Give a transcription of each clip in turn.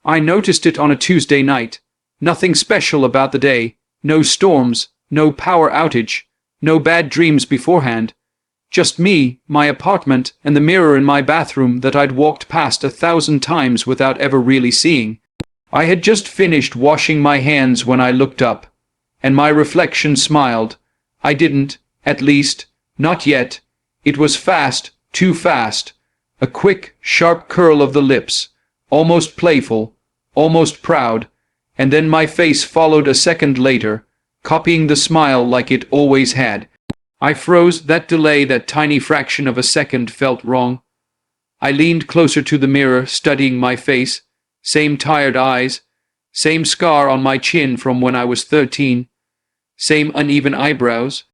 I noticed it on a Tuesday night. Nothing special about the day. No storms, no power outage, no bad dreams beforehand. Just me, my apartment, and the mirror in my bathroom that I'd walked past 1,000 times without ever really seeing. I had just finished washing my hands when I looked up, and my reflection smiled. I didn't, at least, not yet. It was fast, too fast. A quick, sharp curl of the lips, almost playful, almost proud, and then my face followed a second later, copying the smile like it always had. I froze. That delay, that tiny fraction of a second, felt wrong. I leaned closer to the mirror, studying my face. Same tired eyes, same scar on my chin from when I was 13, same uneven eyebrows.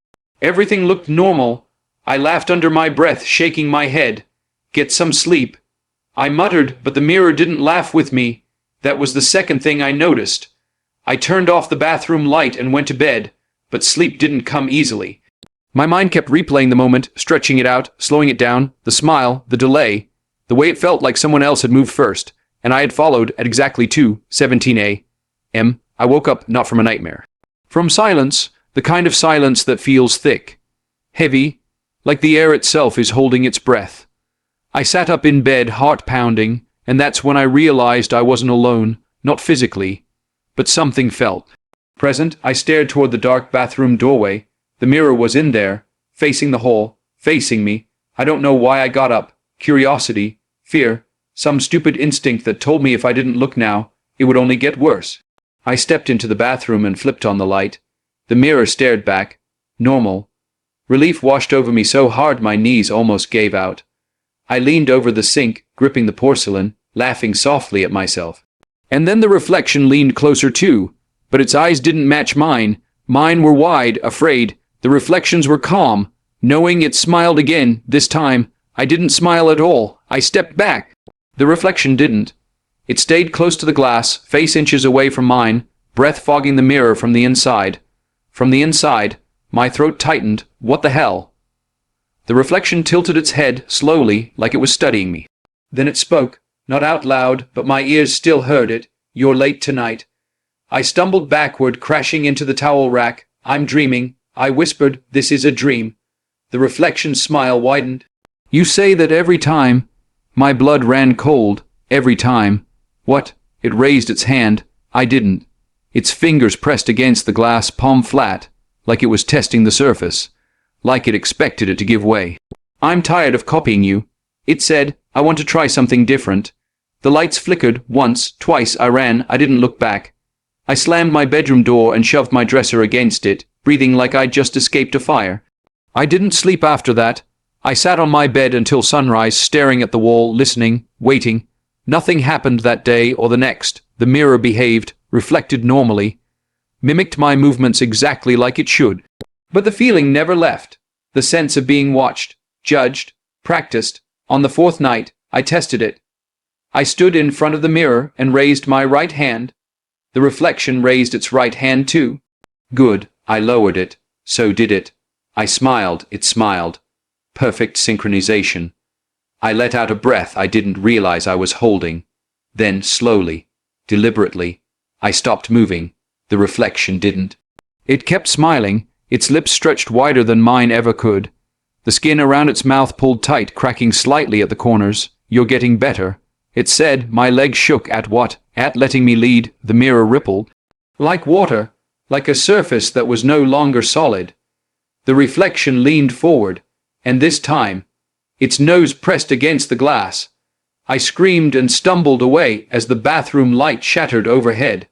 Everything looked normal. I laughed under my breath, shaking my head. Get some sleep, I muttered, but the mirror didn't laugh with me. That was the second thing I noticed. I turned off the bathroom light and went to bed, but sleep didn't come easily. My mind kept replaying the moment, stretching it out, slowing it down, the smile, the delay, the way it felt like someone else had moved first, and I had followed at exactly 2:17 a.m. I woke up not from a nightmare. From silence, the kind of silence that feels thick, heavy, like the air itself is holding its breath. I sat up in bed, heart pounding, and that's when I realized I wasn't alone, not physically, but something felt present. I stared toward the dark bathroom doorway. The mirror was in there, facing the hall, facing me. I don't know why I got up. Curiosity, fear, some stupid instinct that told me if I didn't look now, it would only get worse. I stepped into the bathroom and flipped on the light. The mirror stared back. Normal. Relief washed over me so hard my knees almost gave out. I leaned over the sink, gripping the porcelain, laughing softly at myself. And then the reflection leaned closer too, but its eyes didn't match mine. Mine were wide, afraid. The reflections were calm, knowing it smiled again. This time, I didn't smile at all. I stepped back. The reflection didn't. It stayed close to the glass, face inches away from mine, breath fogging the mirror from the inside. From the inside, my throat tightened. What the hell? The reflection tilted its head slowly, like it was studying me. Then it spoke, not out loud, but my ears still heard it. You're late tonight. I stumbled backward, crashing into the towel rack. I'm dreaming. I whispered, this is a dream. The reflection's smile widened. You say that every time. My blood ran cold. Every time. What? It raised its hand. I didn't. Its fingers pressed against the glass, palm flat, like it was testing the surface, like it expected it to give way. I'm tired of copying you. It said, I want to try something different. The lights flickered. Once, twice I ran. I didn't look back. I slammed my bedroom door and shoved my dresser against it, breathing like I'd just escaped a fire. I didn't sleep after that. I sat on my bed until sunrise, staring at the wall, listening, waiting. Nothing happened that day or the next. The mirror behaved, reflected normally, mimicked my movements exactly like it should. But the feeling never left. The sense of being watched, judged, practiced. On the fourth night, I tested it. I stood in front of the mirror and raised my right hand. The reflection raised its right hand too. Good. I lowered it. So did it. I smiled. It smiled. Perfect synchronization. I let out a breath I didn't realize I was holding. Then, slowly, deliberately, I stopped moving. The reflection didn't. It kept smiling, its lips stretched wider than mine ever could. The skin around its mouth pulled tight, cracking slightly at the corners. You're getting better. It said. My legs shook. At what? At letting me lead. The mirror rippled. Like water, like a surface that was no longer solid. The reflection leaned forward, and this time, its nose pressed against the glass. I screamed and stumbled away as the bathroom light shattered overhead,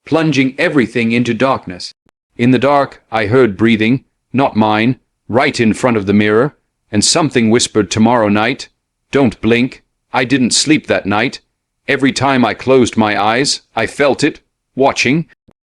plunging everything into darkness. In the dark, I heard breathing, not mine, right in front of the mirror, and something whispered, tomorrow night. Don't blink. I didn't sleep that night. Every time I closed my eyes, I felt it, watching.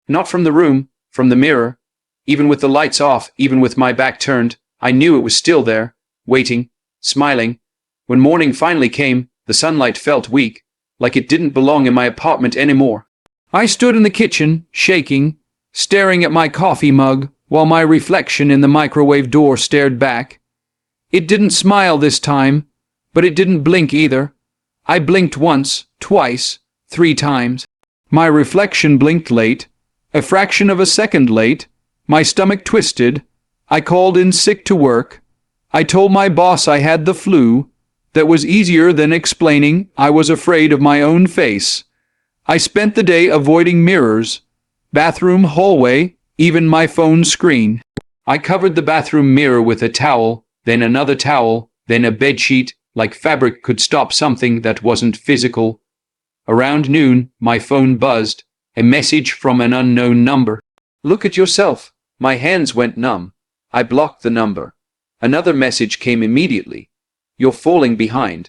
Not from the room, from the mirror. Even with the lights off, even with my back turned, I knew it was still there, waiting, smiling. When morning finally came, the sunlight felt weak, like it didn't belong in my apartment anymore. I stood in the kitchen, shaking, staring at my coffee mug, while my reflection in the microwave door stared back. It didn't smile this time, but it didn't blink either. I blinked once, twice, 3 times. My reflection blinked late, a fraction of a second late. My stomach twisted. I called in sick to work. I told my boss I had the flu. That was easier than explaining I was afraid of my own face. I spent the day avoiding mirrors, bathroom, hallway, even my phone screen. I covered the bathroom mirror with a towel, then another towel, then a bedsheet, like fabric could stop something that wasn't physical. Around noon, my phone buzzed, a message from an unknown number. Look at yourself. My hands went numb. I blocked the number. Another message came immediately. You're falling behind.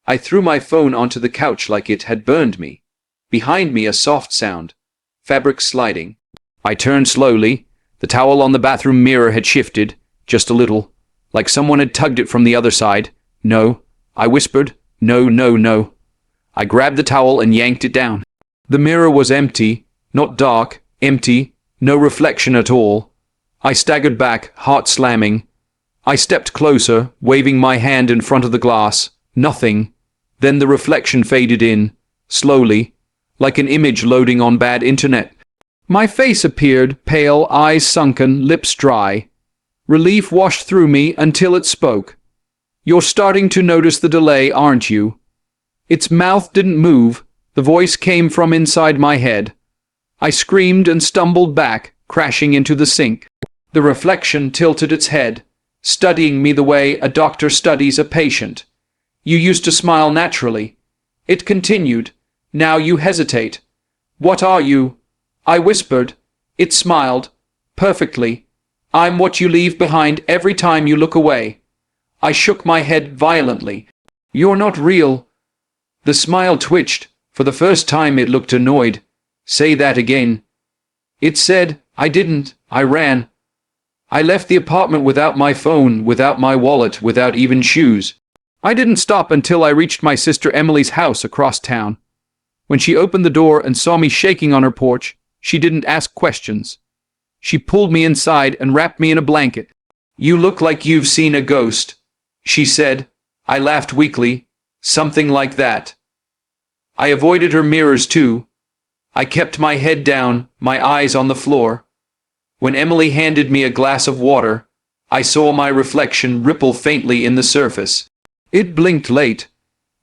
I threw my phone onto the couch like it had burned me. Behind me a soft sound. Fabric sliding. I turned slowly. The towel on the bathroom mirror had shifted, just a little, like someone had tugged it from the other side. No. I whispered. No, no, no. I grabbed the towel and yanked it down. The mirror was empty, not dark, empty, no reflection at all. I staggered back, heart slamming. I stepped closer, waving my hand in front of the glass. Nothing. Then the reflection faded in, slowly, like an image loading on bad internet. My face appeared, pale, eyes sunken, lips dry. Relief washed through me until it spoke. You're starting to notice the delay, aren't you? Its mouth didn't move. The voice came from inside my head. I screamed and stumbled back, crashing into the sink. The reflection tilted its head, studying me the way a doctor studies a patient. You used to smile naturally. It continued. Now you hesitate. What are you? I whispered. It smiled. Perfectly. I'm what you leave behind every time you look away. I shook my head violently. You're not real. The smile twitched. For the first time it looked annoyed. Say that again. It said, I didn't. I ran. I left the apartment without my phone, without my wallet, without even shoes. I didn't stop until I reached my sister Emily's house across town. When she opened the door and saw me shaking on her porch, she didn't ask questions. She pulled me inside and wrapped me in a blanket. You look like you've seen a ghost, she said. I laughed weakly. Something like that. I avoided her mirrors too. I kept my head down, my eyes on the floor. When Emily handed me a glass of water, I saw my reflection ripple faintly in the surface. It blinked late.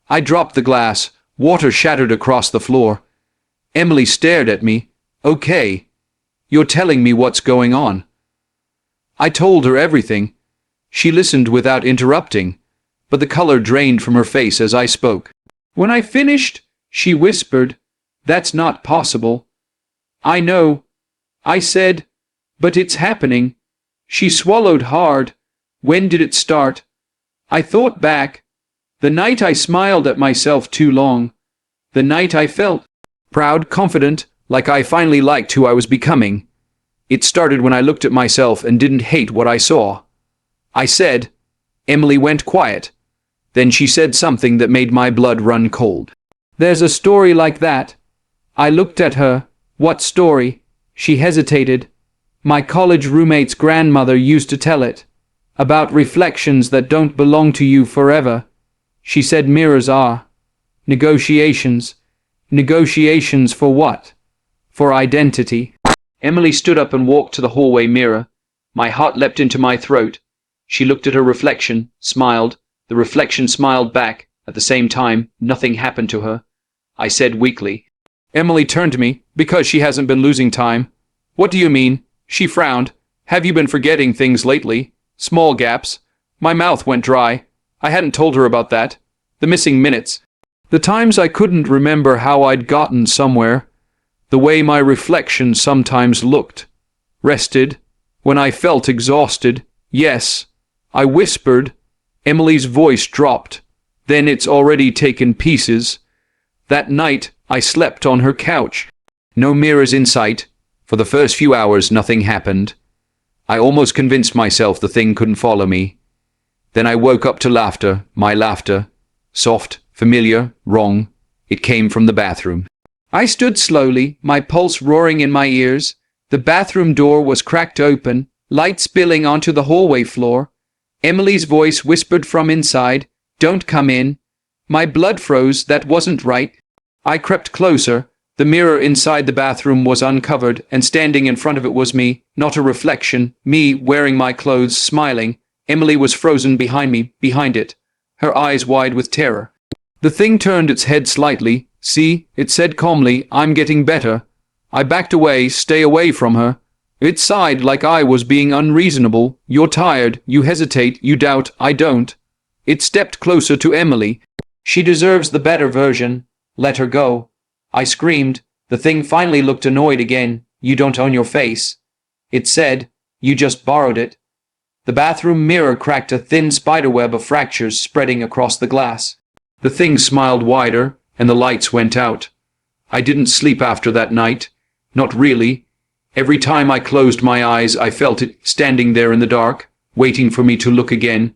I dropped the glass. Water shattered across the floor. Emily stared at me. Okay. You're telling me what's going on. I told her everything. She listened without interrupting, but the color drained from her face as I spoke. When I finished, she whispered, That's not possible. I know. I said, But it's happening. She swallowed hard. When did it start? I thought back. The night I smiled at myself too long. The night I felt proud, confident, like I finally liked who I was becoming. It started when I looked at myself and didn't hate what I saw. I said. Emily went quiet. Then she said something that made my blood run cold. There's a story like that. I looked at her. What story? She hesitated. My college roommate's grandmother used to tell it. About reflections that don't belong to you forever. She said mirrors are. Negotiations. Negotiations for what? For identity. Emily stood up and walked to the hallway mirror. My heart leapt into my throat. She looked at her reflection, smiled. The reflection smiled back. At the same time, nothing happened to her. I said weakly. Emily turned to me. Because she hasn't been losing time. What do you mean? She frowned. Have you been forgetting things lately? Small gaps. My mouth went dry. I hadn't told her about that. The missing minutes. The times I couldn't remember how I'd gotten somewhere. The way my reflection sometimes looked. Rested. When I felt exhausted. Yes. I whispered. Emily's voice dropped. Then it's already taken pieces. That night, I slept on her couch. No mirrors in sight. For the first few hours, nothing happened. I almost convinced myself the thing couldn't follow me. Then I woke up to laughter, my laughter. Soft, familiar, wrong. It came from the bathroom. I stood slowly, my pulse roaring in my ears. The bathroom door was cracked open, light spilling onto the hallway floor. Emily's voice whispered from inside, Don't come in. My blood froze. That wasn't right. I crept closer. The mirror inside the bathroom was uncovered, and standing in front of it was me, not a reflection, me wearing my clothes, smiling. Emily was frozen behind me, behind it, her eyes wide with terror. The thing turned its head slightly. "See," it said calmly, "I'm getting better." I backed away, stay away from her. It sighed like I was being unreasonable. "You're tired, you hesitate, you doubt, I don't." It stepped closer to Emily. "She deserves the better version. Let her go." I screamed. The thing finally looked annoyed again. "You don't own your face," it said. "You just borrowed it." The bathroom mirror cracked, a thin spiderweb of fractures spreading across the glass. The thing smiled wider, and the lights went out. I didn't sleep after that night. Not really. Every time I closed my eyes, I felt it standing there in the dark, waiting for me to look again,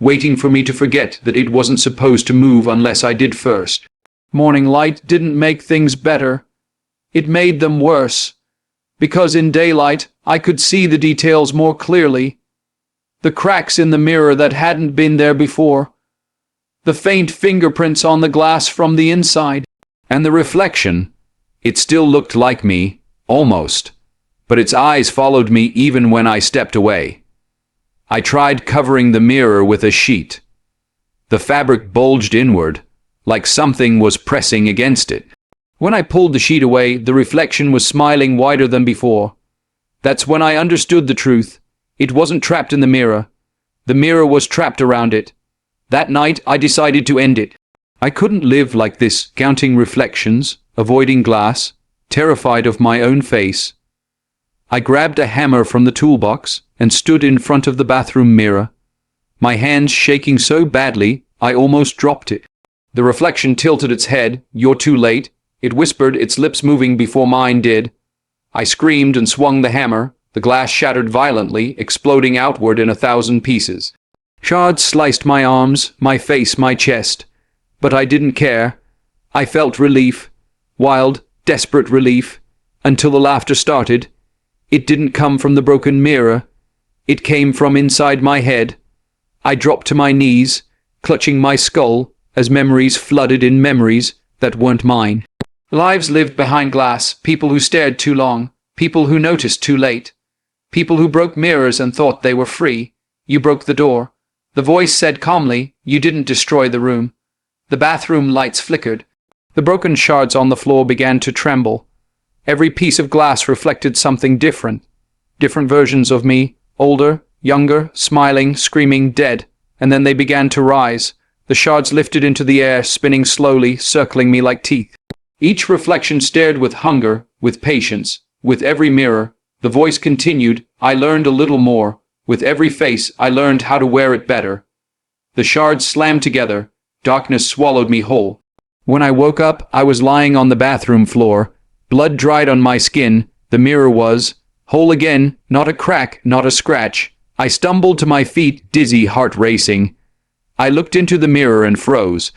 waiting for me to forget that it wasn't supposed to move unless I did first. Morning light didn't make things better. It made them worse. Because in daylight, I could see the details more clearly. The cracks in the mirror that hadn't been there before. The faint fingerprints on the glass from the inside. And the reflection. It still looked like me, almost. But its eyes followed me even when I stepped away. I tried covering the mirror with a sheet. The fabric bulged inward, like something was pressing against it. When I pulled the sheet away, the reflection was smiling wider than before. That's when I understood the truth. It wasn't trapped in the mirror. The mirror was trapped around it. That night, I decided to end it. I couldn't live like this, counting reflections, avoiding glass, terrified of my own face. I grabbed a hammer from the toolbox and stood in front of the bathroom mirror, my hands shaking so badly I almost dropped it. The reflection tilted its head. "You're too late," it whispered, its lips moving before mine did. I screamed and swung the hammer. The glass shattered violently, exploding outward in 1,000 pieces. Shards sliced my arms, my face, my chest. But I didn't care. I felt relief. Wild, desperate relief. Until the laughter started. It didn't come from the broken mirror. It came from inside my head. I dropped to my knees, clutching my skull, as memories flooded in memories that weren't mine. Lives lived behind glass, people who stared too long, people who noticed too late, people who broke mirrors and thought they were free. You broke the door. The voice said calmly, "You didn't destroy the room." The bathroom lights flickered. The broken shards on the floor began to tremble. Every piece of glass reflected something different. Different versions of me, older, younger, smiling, screaming, dead. And then they began to rise. The shards lifted into the air, spinning slowly, circling me like teeth. Each reflection stared with hunger, with patience. With every mirror, the voice continued, "I learned a little more. With every face, I learned how to wear it better." The shards slammed together. Darkness swallowed me whole. When I woke up, I was lying on the bathroom floor. Blood dried on my skin. The mirror was whole again, not a crack, not a scratch. I stumbled to my feet, dizzy, heart racing. I looked into the mirror and froze.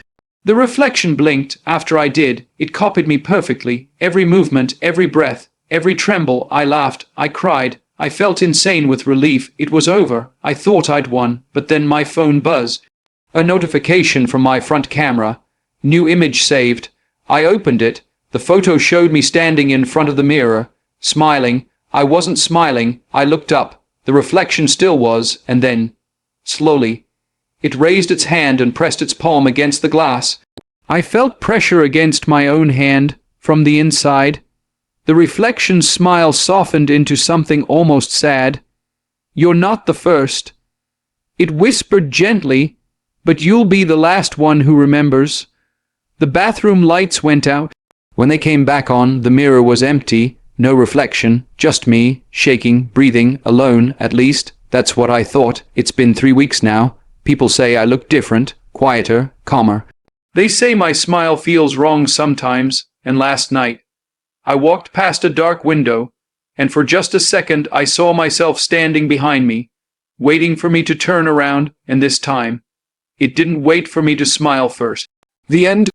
The reflection blinked. After I did, it copied me perfectly. Every movement, every breath, every tremble. I laughed. I cried. I felt insane with relief. It was over. I thought I'd won, but then my phone buzzed. A notification from my front camera. New image saved. I opened it. The photo showed me standing in front of the mirror, smiling. I wasn't smiling. I looked up. The reflection still was, and then, slowly, it raised its hand and pressed its palm against the glass. I felt pressure against my own hand, from the inside. The reflection's smile softened into something almost sad. "You're not the first," it whispered gently, "but you'll be the last one who remembers." The bathroom lights went out. When they came back on, the mirror was empty, no reflection, just me, shaking, breathing, alone, at least. That's what I thought. It's been 3 weeks now. People say I look different, quieter, calmer. They say my smile feels wrong sometimes, and last night, I walked past a dark window, and for just a second I saw myself standing behind me, waiting for me to turn around, and this time, it didn't wait for me to smile first. The end.